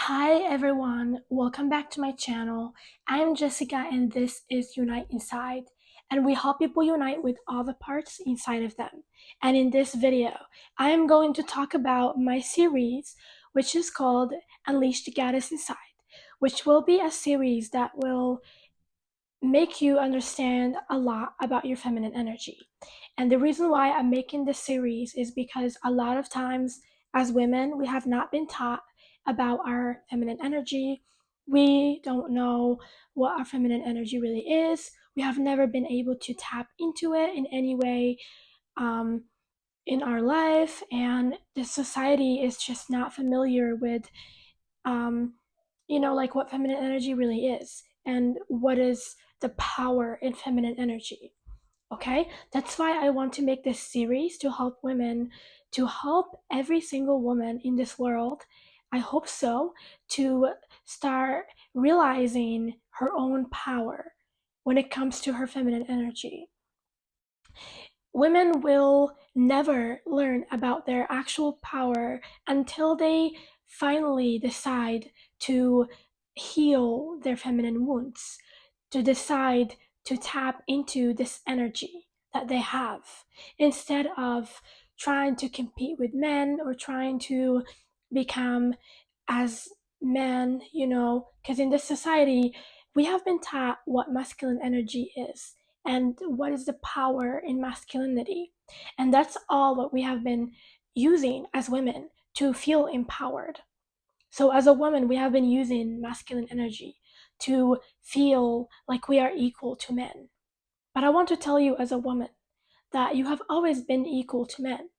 Hi everyone, welcome back to my channel. I am Jessica and this is Unite Inside, and we help people unite with all the parts inside of them. And in this video, I am going to talk about my series, which is called Unleash the Goddess Inside, which will be a series that will make you understand a lot about your feminine energy. And the reason why I'm making this series is because a lot of times as women, we have not been taught about our feminine energy. We don't know what our feminine energy really is. We have never been able to tap into it in any way um, in our life. And the society is just not familiar with um, like what feminine energy really is and what is the power in feminine energy. Okay, that's why I want to make this series to help women, to help every single woman in this world. I hope so, to start realizing her own power when it comes to her feminine energy. Women will never learn about their actual power until they finally decide to heal their feminine wounds, to decide to tap into this energy that they have instead of trying to compete with men or trying to become as men, because in this society, we have been taught what masculine energy is and what is the power in masculinity. And that's all what we have been using as women to feel empowered. So, as a woman, we have been using masculine energy to feel like we are equal to men. But I want to tell you, as a woman, that you have always been equal to men.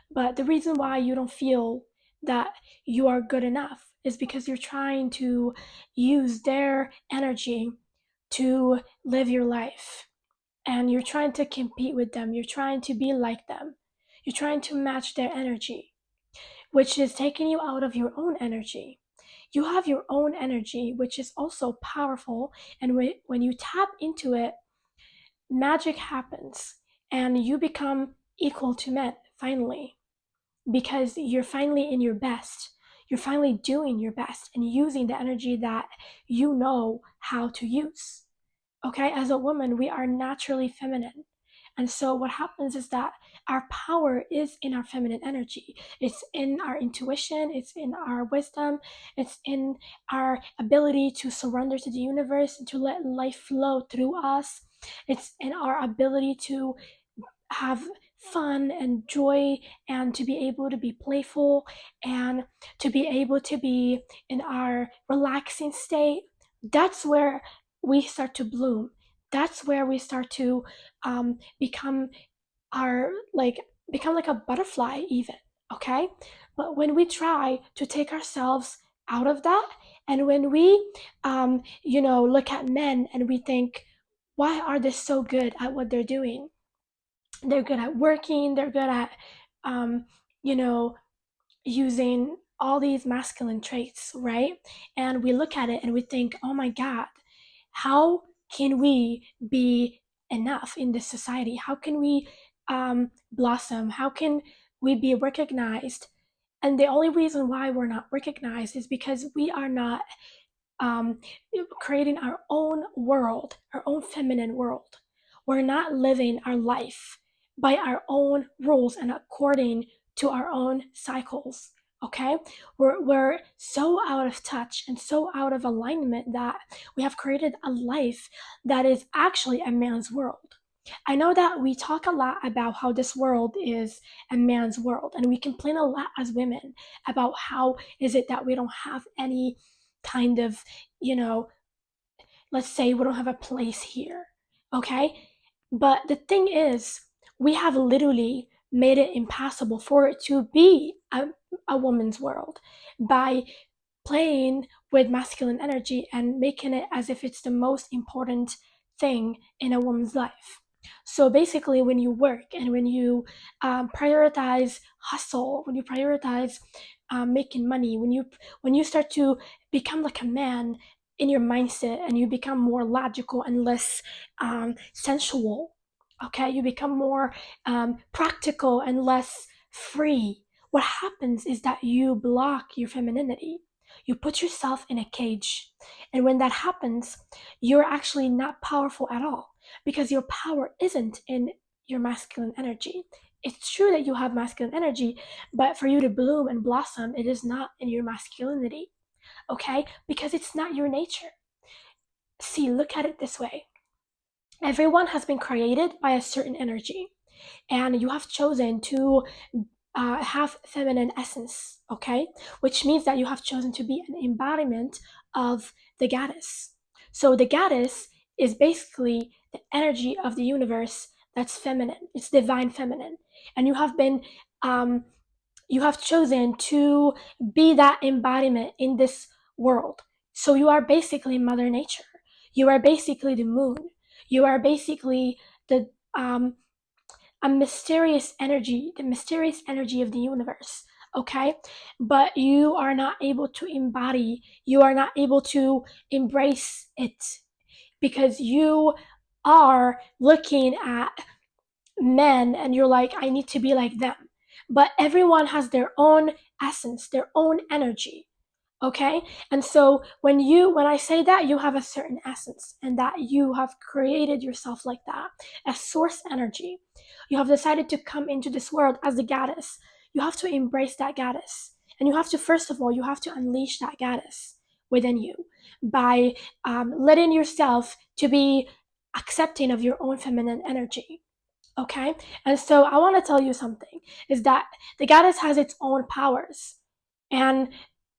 But the reason why you don't feel that you are good enough is because you're trying to use their energy to live your life, and you're trying to compete with them, you're trying to be like them, you're trying to match their energy, which is taking you out of your own energy. You have your own energy, which is also powerful, and when you tap into it, magic happens and you become equal to men finally, because you're finally in your best. You're finally doing your best and using the energy that you know how to use. Okay, as a woman, we are naturally feminine. And so what happens is that our power is in our feminine energy. It's in our intuition, it's in our wisdom, it's in our ability to surrender to the universe and to let life flow through us. It's in our ability to have fun and joy and to be able to be playful and to be able to be in our relaxing state. That's where we start to bloom. That's where we start to become our like become like a butterfly even. Okay, but when we try to take ourselves out of that, and when we look at men and we think, why are they so good at what they're doing? They're good at working, they're good at um, you know using all these masculine traits, right? And we look at it and we think, oh my god, how can we be enough in this society? How can we blossom? How can we be recognized? And the only reason why we're not recognized is because we are not um, creating our own world, our own feminine world. We're not living our life by our own rules and according to our own cycles. Okay, we're so out of touch and so out of alignment that we have created a life that is actually a man's world. I know that we talk a lot about how this world is a man's world, and we complain a lot as women about how is it that we don't have any kind of, you know, let's say we don't have a place here, okay? But the thing is, we have literally made it impossible for it to be a woman's world by playing with masculine energy and making it as if it's the most important thing in a woman's life. So basically, when you work and when you prioritize hustle, when you prioritize making money, when you start to become like a man in your mindset and you become more logical and less sensual, okay, you become more practical and less free. What happens is that you block your femininity. You put yourself in a cage. And when that happens, you're actually not powerful at all because your power isn't in your masculine energy. It's true that you have masculine energy, but for you to bloom and blossom, it is not in your masculinity, okay? Because it's not your nature. See, look at it this way. Everyone has been created by a certain energy, and you have chosen to have feminine essence, okay? Which means that you have chosen to be an embodiment of the goddess. So the goddess is basically the energy of the universe that's feminine. It's divine feminine, and um, you have chosen to be that embodiment in this world. So you are basically Mother Nature. You are basically the moon. You are basically the a mysterious energy, the mysterious energy of the universe, okay? But you are not able to embody, you are not able to embrace it because you are looking at men and you're like, I need to be like them. But everyone has their own essence, their own energy, okay? And so when I say that, you have a certain essence and that you have created yourself like that, as source energy. You have decided to come into this world as the goddess. You have to embrace that goddess, and you have to, first of all, you have to unleash that goddess within you by letting yourself to be accepting of your own feminine energy, okay? And so I want to tell you something, is that the goddess has its own powers and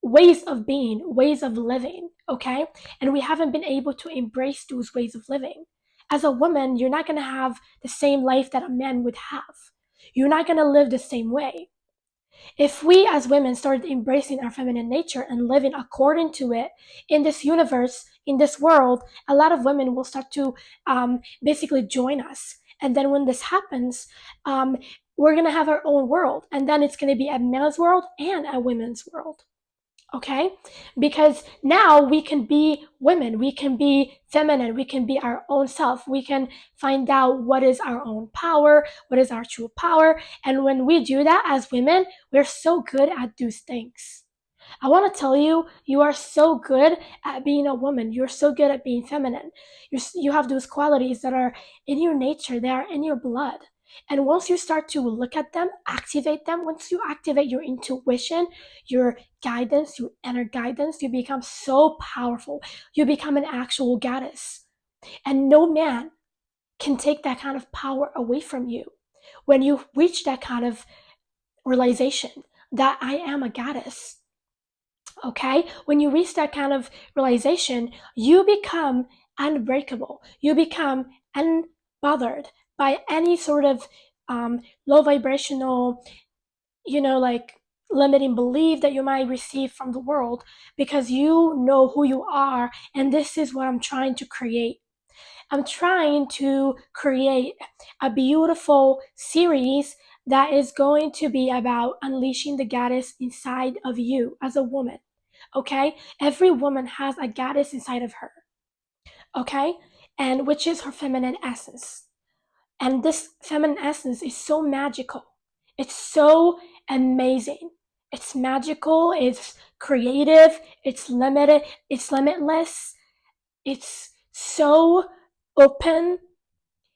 ways of being, ways of living, okay? And we haven't been able to embrace those ways of living. As a woman, you're not going to have the same life that a man would have. You're not going to live the same way. If we as women started embracing our feminine nature and living according to it in this universe, in this world, a lot of women will start to basically join us. And then when this happens, um, we're going to have our own world. And then it's going to be a man's world and a women's world, okay? Because now we can be women, we can be feminine, we can be our own self, we can find out what is our own power, what is our true power. And when we do that as women, we're so good at those things. I want to tell you, you are so good at being a woman. You're so good at being feminine. You have those qualities that are in your nature, they are in your blood. And once you start to look at them, activate them, once you activate your intuition, your guidance, your inner guidance, you become so powerful. You become an actual goddess. And no man can take that kind of power away from you. When you reach that kind of realization that I am a goddess, okay? When you reach that kind of realization, you become unbreakable. You become unbothered by any sort of low vibrational, like limiting belief that you might receive from the world, because you know who you are. And this is what I'm trying to create. I'm trying to create a beautiful series that is going to be about unleashing the goddess inside of you as a woman, okay? Every woman has a goddess inside of her, okay? And which is her feminine essence. And this feminine essence is so magical. It's so amazing. It's magical, it's creative, it's limited, it's limitless, it's so open,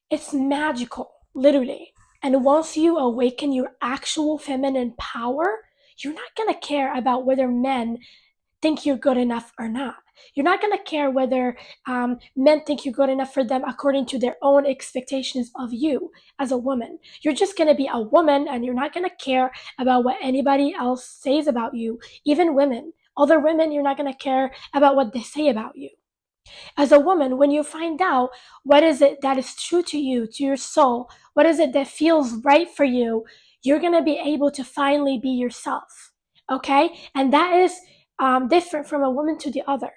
it's magical, literally. And once you awaken your actual feminine power, you're not gonna care about whether men think you're good enough or not. You're not going to care whether men think you're good enough for them according to their own expectations of you as a woman. You're just going to be a woman and you're not going to care about what anybody else says about you, even women. Other women, you're not going to care about what they say about you. As a woman, when you find out what is it that is true to you, to your soul, what is it that feels right for you, you're going to be able to finally be yourself. Okay? And that is different from a woman to the other.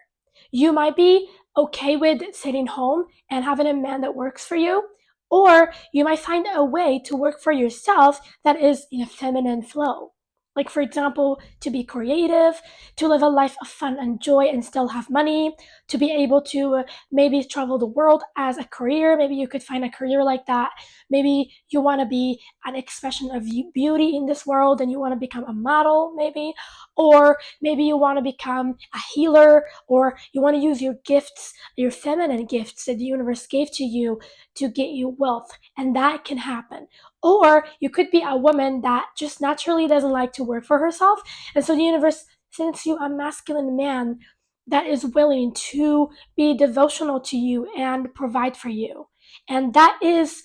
You might be okay with sitting home and having a man that works for you, or you might find a way to work for yourself that is in a feminine flow. Like, for example, to be creative, to live a life of fun and joy and still have money, to be able to maybe travel the world as a career. Maybe you could find a career like that. Maybe you want to be an expression of beauty in this world and you want to become a model, maybe. Or maybe you want to become a healer, or you want to use your gifts, your feminine gifts that the universe gave to you to get you wealth. And that can happen. Or you could be a woman that just naturally doesn't like to work for herself. And so the universe sends you a masculine man that is willing to be devotional to you and provide for you. And that is,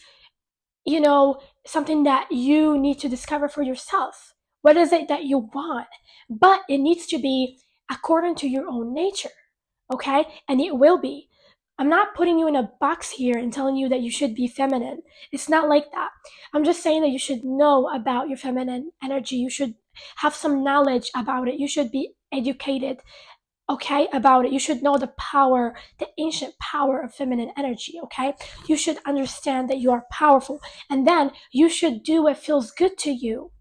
something that you need to discover for yourself. What is it that you want? But it needs to be according to your own nature, okay? And it will be. I'm not putting you in a box here and telling you that you should be feminine. It's not like that. I'm just saying that you should know about your feminine energy. You should have some knowledge about it. You should be educated, okay, about it. You should know the power, the ancient power of feminine energy, okay? You should understand that you are powerful. And then you should do what feels good to you.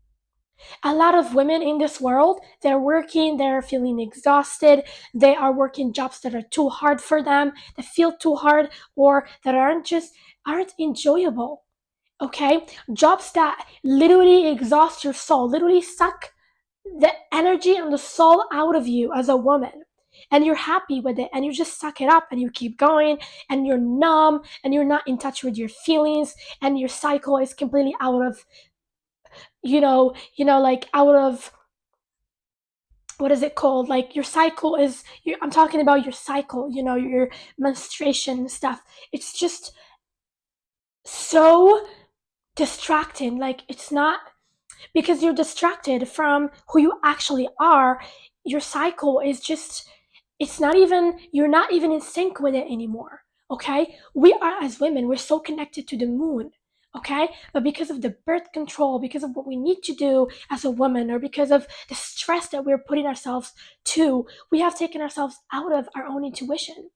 A lot of women in this world, they're working, they're feeling exhausted, they are working jobs that are too hard for them, that feel too hard, or that aren't enjoyable. Okay? Jobs that literally exhaust your soul, literally suck the energy and the soul out of you as a woman. And you're happy with it and you just suck it up and you keep going and you're numb and you're not in touch with your feelings and your cycle is completely out of, like out of, what is it called? Like your cycle is, I'm talking about your cycle, your menstruation stuff. It's just so distracting. Like it's not, because you're distracted from who you actually are. Your cycle is just, it's not even, you're not even in sync with it anymore. Okay, we are, as women, we're so connected to the moon. Okay, but because of the birth control, because of what we need to do as a woman, or because of the stress that we're putting ourselves to, we have taken ourselves out of our own intuition.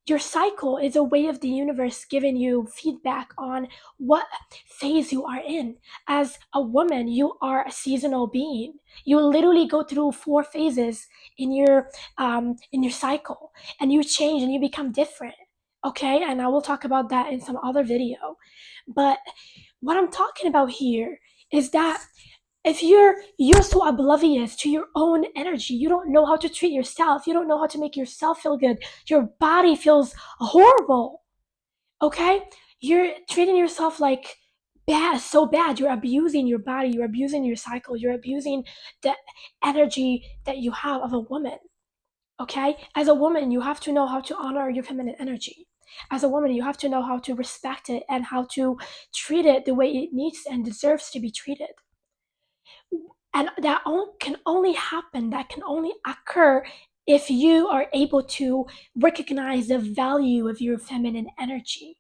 Your cycle is a way of the universe giving you feedback on what phase you are in. As a woman, you are a seasonal being. You literally go through 4 phases in your cycle, and you change and you become different. Okay, and I will talk about that in some other video. But what I'm talking about here is that if you're so oblivious to your own energy, you don't know how to treat yourself, you don't know how to make yourself feel good, your body feels horrible. Okay, you're treating yourself like bad, so bad. You're abusing your body, you're abusing your cycle, you're abusing the energy that you have of a woman. Okay, as a woman, you have to know how to honor your feminine energy. As a woman, you have to know how to respect it and how to treat it the way it needs and deserves to be treated. And that can only happen, that can only occur if you are able to recognize the value of your feminine energy.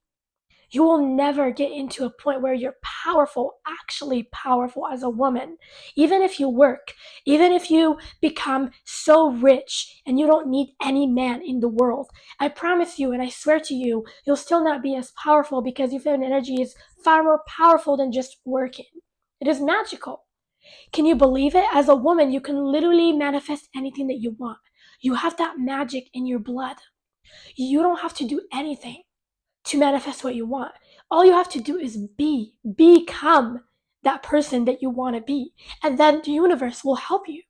You will never get into a point where you're powerful, actually powerful as a woman. Even if you work, even if you become so rich and you don't need any man in the world, I promise you and I swear to you, you'll still not be as powerful, because your feminine energy is far more powerful than just working. It is magical. Can you believe it? As a woman, you can literally manifest anything that you want. You have that magic in your blood. You don't have to do anything to manifest what you want. All you have to do is become that person that you want to be. And then the universe will help you.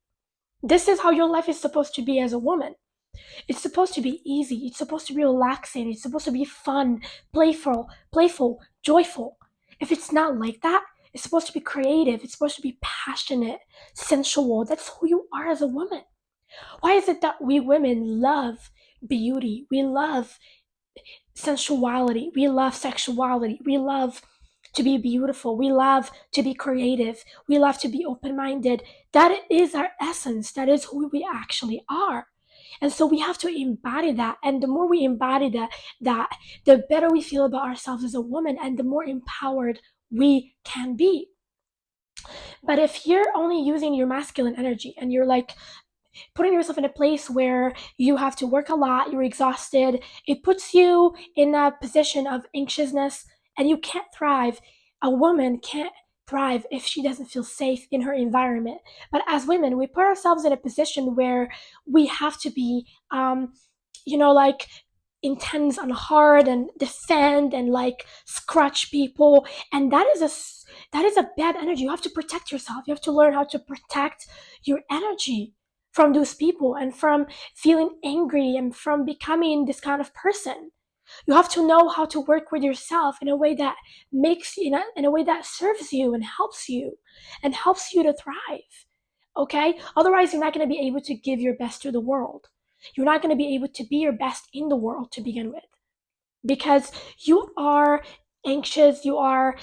This is how your life is supposed to be as a woman. It's supposed to be easy. It's supposed to be relaxing. It's supposed to be fun, playful, joyful. If it's not like that, it's supposed to be creative. It's supposed to be passionate, sensual. That's who you are as a woman. Why is it that we women love beauty? We love sensuality. We love sexuality. We love to be beautiful. We love to be creative. We love to be open minded. That is our essence. That is who we actually are. And so we have to embody that. And the more we embody that, the better we feel about ourselves as a woman and the more empowered we can be. But if you're only using your masculine energy and you're like putting yourself in a place where you have to work a lot, you're exhausted, it puts you in a position of anxiousness and you can't thrive. A woman can't thrive if she doesn't feel safe in her environment. But as women, we put ourselves in a position where we have to be, like intense and hard and defend and like scratch people, and that is a bad energy. You have to protect yourself. You have to learn how to protect your energy from those people and from feeling angry and from becoming this kind of person. You have to know how to work with yourself in a way that makes you, in a way that serves you and helps you to thrive. Okay? Otherwise, you're not going to be able to give your best to the world. You're not going to be able to be your best in the world to begin with, because you are anxious, you are,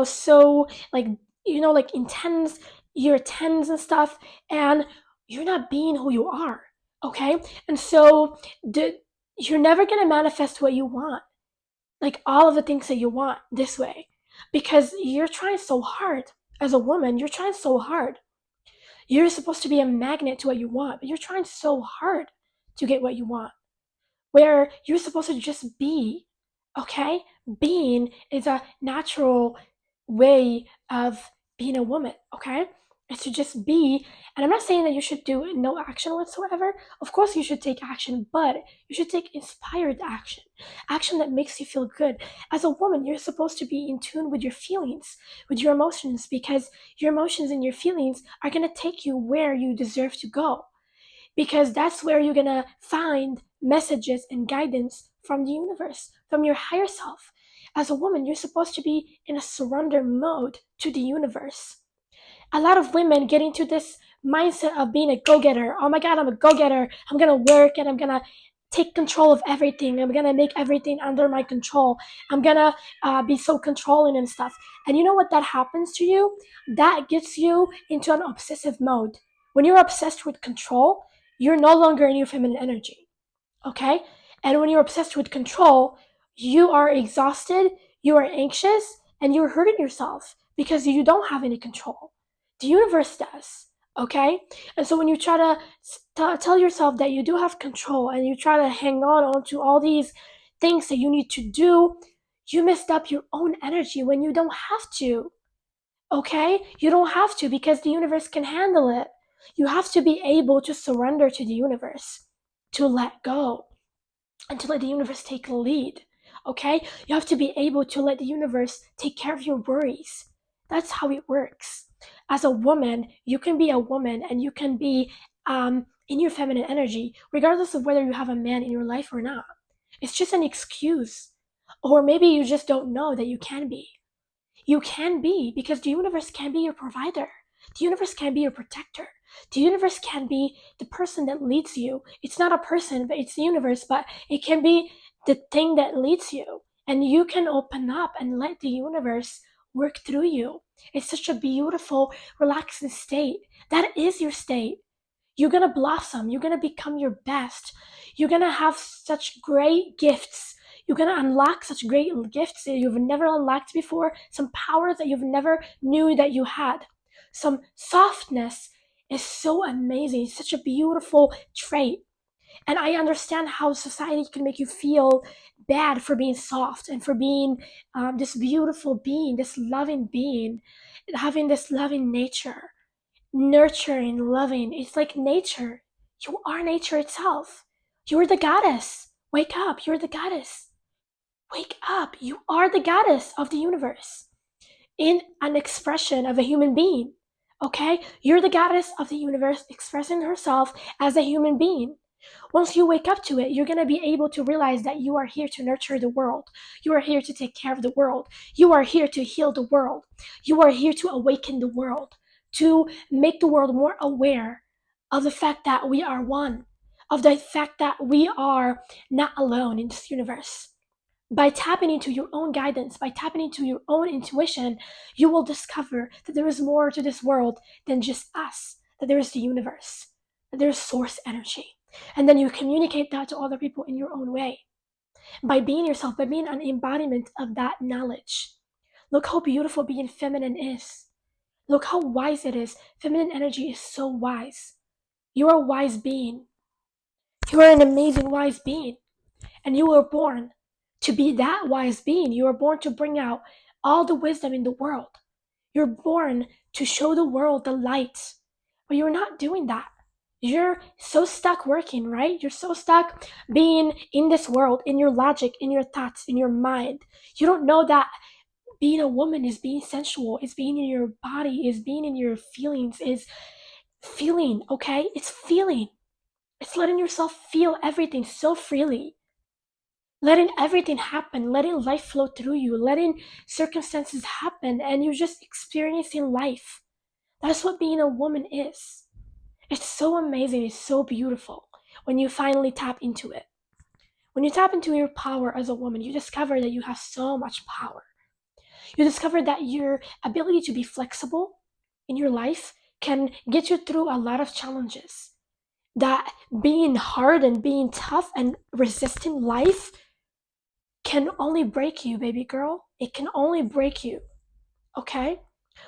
so like, like intense, you're tense and stuff, and you're not being who you are. Okay? And so the you're never going to manifest what you want, like all of the things that you want this way, because you're trying so hard. As a woman, you're trying so hard. You're supposed to be a magnet to what you want, but you're trying so hard to get what you want, where you're supposed to just be. Okay? Being is a natural way of being a woman. Okay? It's to just be. And I'm not saying that you should do no action whatsoever. Of course, you should take action, but you should take inspired action, action that makes you feel good. As a woman, you're supposed to be in tune with your feelings, with your emotions, because your emotions and your feelings are going to take you where you deserve to go, because that's where you're gonna find messages and guidance from the universe, from your higher self. As a woman, you're supposed to be in a surrender mode to the universe. A lot of women get into this mindset of being a go-getter. Oh my god, I'm a go-getter. I'm gonna work and I'm gonna take control of everything. I'm gonna make everything under my control. I'm gonna be so controlling and stuff. And you know what that happens to you? That gets you into an obsessive mode. When you're obsessed with control, you're no longer in your feminine energy. Okay? And when you're obsessed with control, you are exhausted, you are anxious, and you're hurting yourself because you don't have any control. The universe does. Okay? And so when you try to tell yourself that you do have control and you try to hang on to all these things that you need to do, you messed up your own energy when you don't have to. Okay? You don't have to, because the universe can handle it. You have to be able to surrender to the universe, to let go, and to let the universe take the lead. Okay? You have to be able to let the universe take care of your worries. That's how it works. As a woman, you can be a woman and you can be in your feminine energy, regardless of whether you have a man in your life or not. It's just an excuse. Or maybe you just don't know that you can be. You can be, because the universe can be your provider. The universe can be your protector. The universe can be the person that leads you. It's not a person, but it's the universe, but it can be the thing that leads you. And you can open up and let the universe work through you. It's such a beautiful, relaxing state. That is your state. You're going to blossom. You're going to become your best. You're going to have such great gifts. You're going to unlock such great gifts that you've never unlocked before, some powers that you've never knew that you had. Some softness is so amazing. It's such a beautiful trait. And I understand how society can make you feel bad for being soft and for being this beautiful being, this loving being, having this loving nature, nurturing, loving. It's like nature. You are nature itself. You're the goddess. Wake up. You're the goddess. Wake up. You are the goddess of the universe in an expression of a human being. Okay? You're the goddess of the universe expressing herself as a human being. Once you wake up to it, you're going to be able to realize that you are here to nurture the world. You are here to take care of the world. You are here to heal the world. You are here to awaken the world, to make the world more aware of the fact that we are one, of the fact that we are not alone in this universe. By tapping into your own guidance, by tapping into your own intuition, you will discover that there is more to this world than just us, that there is the universe, that there is source energy. And then you communicate that to other people in your own way. By being yourself, by being an embodiment of that knowledge. Look how beautiful being feminine is. Look how wise it is. Feminine energy is so wise. You are a wise being. You are an amazing wise being. And you were born to be that wise being. You were born to bring out all the wisdom in the world. You're born to show the world the light, but you're not doing that. You're so stuck working, right? You're so stuck being in this world, in your logic, in your thoughts, in your mind. You don't know that being a woman is being sensual, is being in your body, is being in your feelings, is feeling, okay? It's feeling. It's letting yourself feel everything so freely, letting everything happen, letting life flow through you, letting circumstances happen, and you're just experiencing life. That's what being a woman is. It's so amazing, it's so beautiful when you finally tap into it. When you tap into your power as a woman, you discover that you have so much power. You discover that your ability to be flexible in your life can get you through a lot of challenges. That being hard and being tough and resisting life can only break you, baby girl. It can only break you, okay?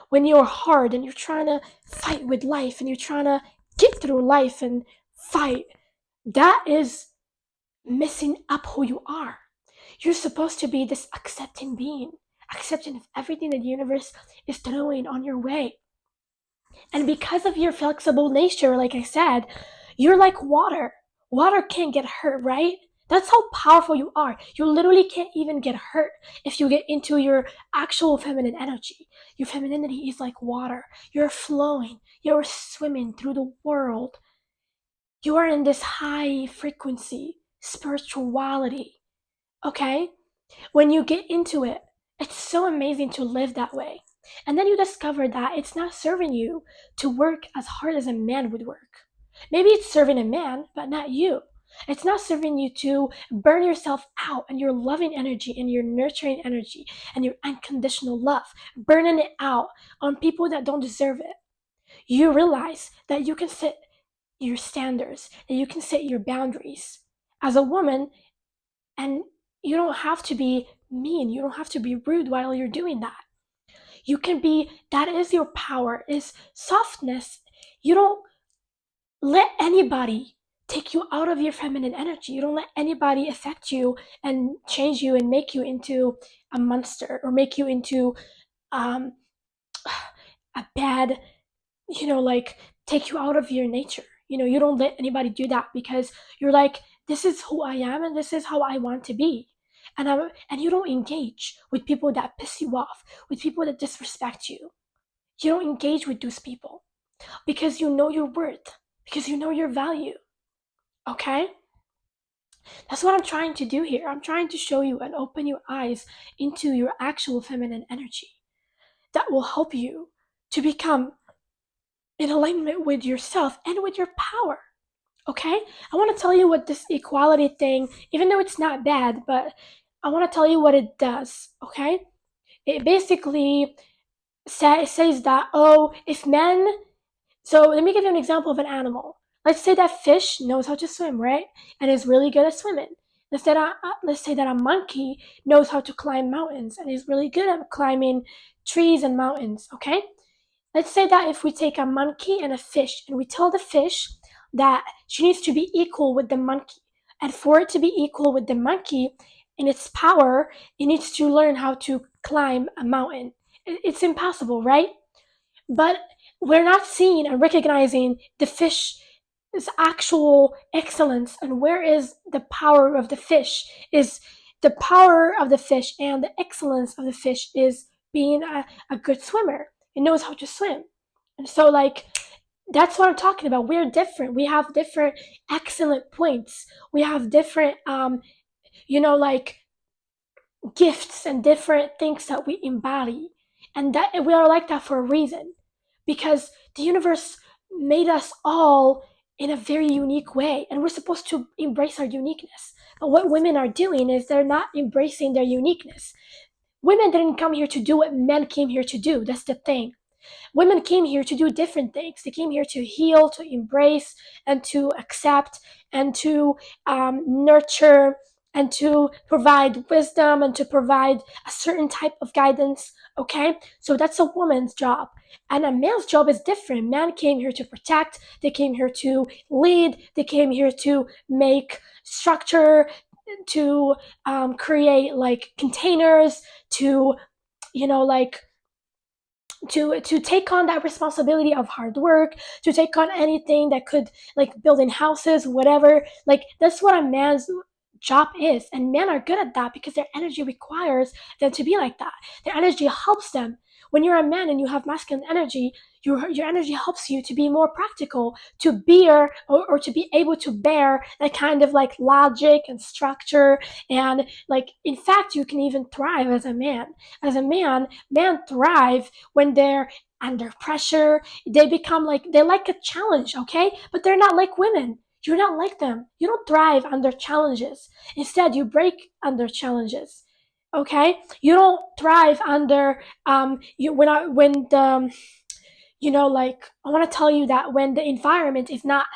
When you're hard and you're trying to fight with life and you're trying to get through life and fight, that is messing up who you are. You're supposed to be this accepting being, accepting of everything that the universe is throwing on your way. And because of your flexible nature, like I said, you're like water. Water can't get hurt, right? That's how powerful you are. You literally can't even get hurt if you get into your actual feminine energy. Your femininity is like water. You're flowing, you're swimming through the world. You are in this high frequency spirituality, okay? When you get into it, it's so amazing to live that way. And then you discover that it's not serving you to work as hard as a man would work. Maybe it's serving a man, but not you. It's not serving you to burn yourself out and your loving energy and your nurturing energy and your unconditional love, burning it out on people that don't deserve it. You realize that you can set your standards, that you can set your boundaries. As a woman, and you don't have to be mean, you don't have to be rude while you're doing that. You can be, that is your power, is softness. You don't let anybody take you out of your feminine energy. You don't let anybody affect you and change you and make you into a monster or make you into um, a bad, like take you out of your nature. You don't let anybody do that because you're like, this is who I am and this is how I want to be. And you don't engage with people that piss you off, with people that disrespect you. You don't engage with those people because you know your worth, because you know your value. Okay? That's what I'm trying to do here. I'm trying to show you and open your eyes into your actual feminine energy that will help you to become in alignment with yourself and with your power. Okay? I want to tell you what this equality thing, even though it's not bad, but I want to tell you what it does. Okay? It basically says that, oh, if men, so let me give you an example of an animal. Let's say that fish knows how to swim, right? And is really good at swimming. Let's say that a monkey knows how to climb mountains and is really good at climbing trees and mountains, okay? Let's say that if we take a monkey and a fish and we tell the fish that she needs to be equal with the monkey, and for it to be equal with the monkey in its power, it needs to learn how to climb a mountain. It's impossible, right? But we're not seeing and recognizing the fish's actual excellence. And where is the power of the fish? Is the power of the fish and the excellence of the fish is being a good swimmer. It knows how to swim. And so, like, that's what I'm talking about. We're different. We have different excellent points. We have different, like gifts and different things that we embody. And that we are like that for a reason. Because the universe made us all in a very unique way. And we're supposed to embrace our uniqueness. But what women are doing is they're not embracing their uniqueness. Women didn't come here to do what men came here to do. That's the thing. Women came here to do different things. They came here to heal, to embrace, and to accept, and to nurture, and to provide wisdom, and to provide a certain type of guidance. Okay? So that's a woman's job. And a man's job is different. Man came here to protect, they came here to lead, they came here to make structure, to create like containers, to, like to take on that responsibility of hard work, to take on anything that could, like building houses, whatever. Like that's what a man's job is, and men are good at that because their energy requires them to be like that. Their energy helps them. When you're a man and you have masculine energy, your energy helps you to be more practical, to bear, or to be able to bear that kind of like logic and structure. And like in fact you can even thrive as a man. As a man, men thrive when they're under pressure. They become like, they like a challenge, okay? But they're not like women. You're not like them. You don't thrive under challenges. Instead, you break under challenges. Okay? You don't thrive under you when the like I want to tell you that when the environment is not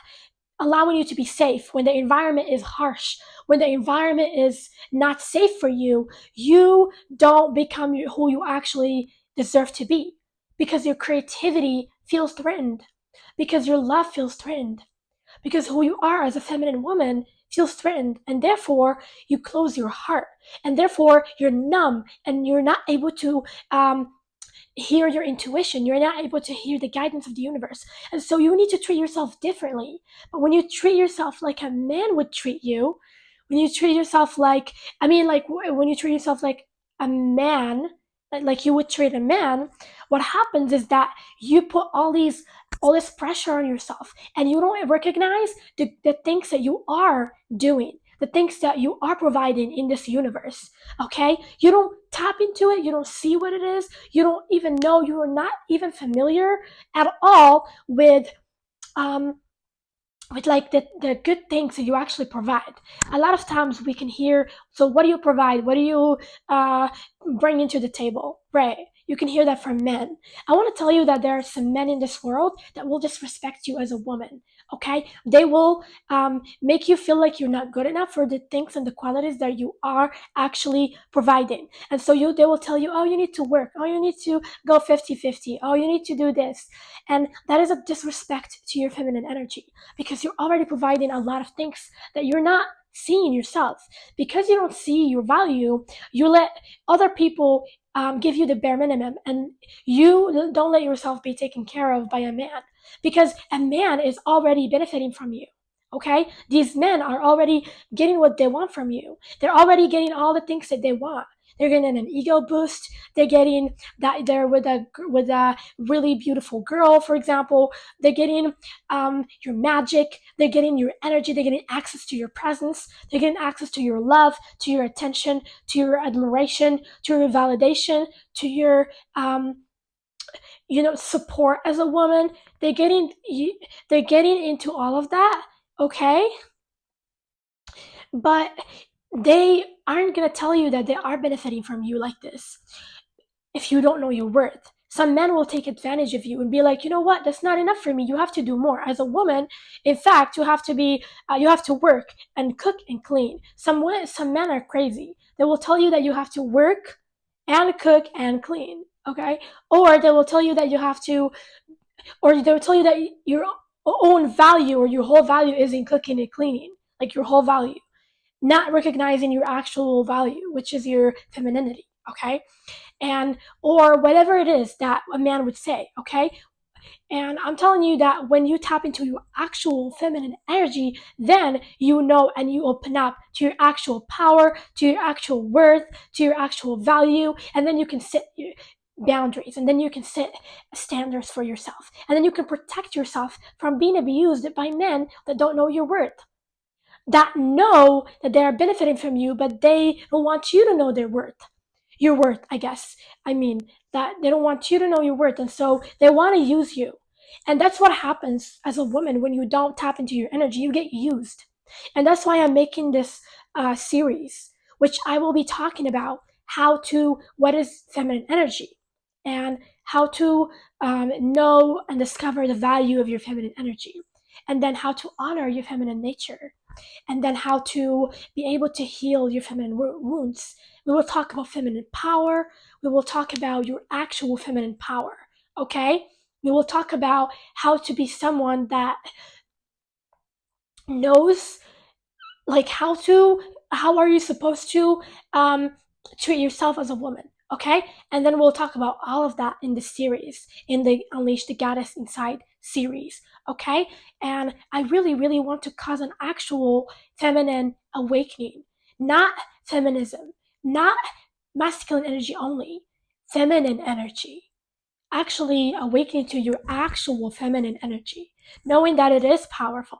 allowing you to be safe, when the environment is harsh, when the environment is not safe for you, you don't become who you actually deserve to be, because your creativity feels threatened, because your love feels threatened, because who you are as a feminine woman feels threatened, and therefore you close your heart, and therefore you're numb, and you're not able to hear your intuition. You're not able to hear the guidance of the universe. And so you need to treat yourself differently. But when you treat yourself like a man would treat you, when you treat yourself like, like when you treat yourself like a man, like you would treat a man, what happens is that you put all this pressure on yourself, and you don't recognize the things that you are doing, the things that you are providing in this universe. Okay, you don't tap into it, you don't see what it is, you don't even know, you are not even familiar at all um with like the good things that you actually provide. A lot of times we can hear, so what do you provide, what do you uh bring into the table, right? You can hear that from men. I want to tell you that there are some men in this world that will disrespect you as a woman. Okay, they will make you feel like you're not good enough for the things and the qualities that you are actually providing. And so they will tell you, oh, you need to work, oh, you need to go 50-50, oh, you need to do this. And that is a disrespect to your feminine energy, because you're already providing a lot of things that you're not seeing yourself. Because you don't see your value, you let other people give you the bare minimum, and you don't let yourself be taken care of by a man, because a man is already benefiting from you. Okay, these men are already getting what they want from you. They're already getting all the things that they want. They're getting an ego boost. They're getting that they're with a really beautiful girl, for example. They're getting your magic. They're getting your energy. They're getting access to your presence. They're getting access to your love, to your attention, to your admiration, to your validation, to your support as a woman. They're getting into all of that. Okay, but they aren't going to tell you that they are benefiting from you like this if you don't know your worth. Some men will take advantage of you and be like, you know what, that's not enough for me. You have to do more. As a woman, in fact, you have to work and cook and clean. Some men are crazy. They will tell you that you have to work and cook and clean. Okay, or they will tell you that you have to, or they will tell you that your own value or your whole value is in cooking and cleaning, like your whole value, not recognizing your actual value, which is your femininity. Okay, and or whatever it is that a man would say. Okay, and I'm telling you that when you tap into your actual feminine energy, then you know, and you open up to your actual power, to your actual worth, to your actual value, and then you can set your boundaries, and then you can set standards for yourself, and then you can protect yourself from being abused by men that don't know your worth, that know that they are benefiting from you, but they don't want you to know their worth. Your worth, I guess. I mean, that they don't want you to know your worth, and so they want to use you. And that's what happens as a woman when you don't tap into your energy, you get used. And that's why I'm making this series, which I will be talking about what is feminine energy, and how to know and discover the value of your feminine energy, and then how to honor your feminine nature, and then how to be able to heal your feminine wounds. We will talk about feminine power. We will talk about your actual feminine power. Okay? We will talk about how to be someone that knows, like how are you supposed to treat yourself as a woman. Okay, and then we'll talk about all of that in the series, in the Unleash the Goddess Inside series. Okay, and I really, really want to cause an actual feminine awakening, not feminism, not masculine energy only, feminine energy, actually awakening to your actual feminine energy, knowing that it is powerful,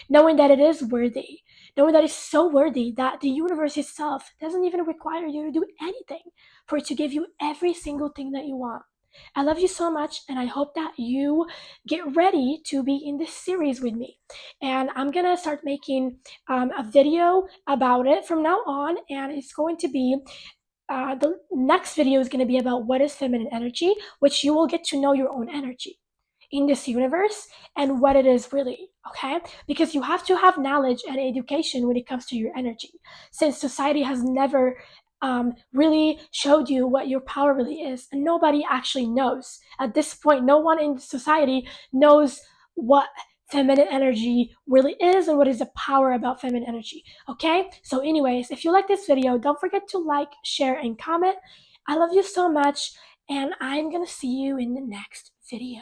knowing that it is worthy, knowing that it's so worthy that the universe itself doesn't even require you to do anything for it to give you every single thing that you want. I love you so much, and I hope that you get ready to be in this series with me. And I'm gonna start making a video about it from now on, and it's going to be the next video is going to be about what is feminine energy, which you will get to know your own energy in this universe and what it is really, okay? Because you have to have knowledge and education when it comes to your energy, since society has never really showed you what your power really is, and nobody actually knows. At this point, no one in society knows what feminine energy really is and what is the power about feminine energy. Okay, so anyways, if you like this video, don't forget to like, share, and comment. I love you so much, and I'm gonna see you in the next video.